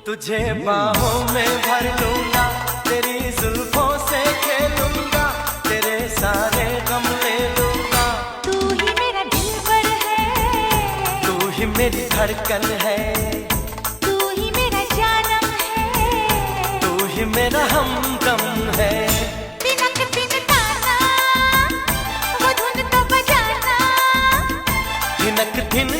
तुझे बाहों में भर लूंगा, तेरी जुल्फों से खेलूंगा, तेरे सारे गम ले लूंगा। तू ही मेरा दिलबर है, तू ही मेरी धड़कन है, तू ही मेरा जानम है, तू ही मेरा हमदम है। तिनक तिनकाना वो धुन तो बजाना, थिनक थिन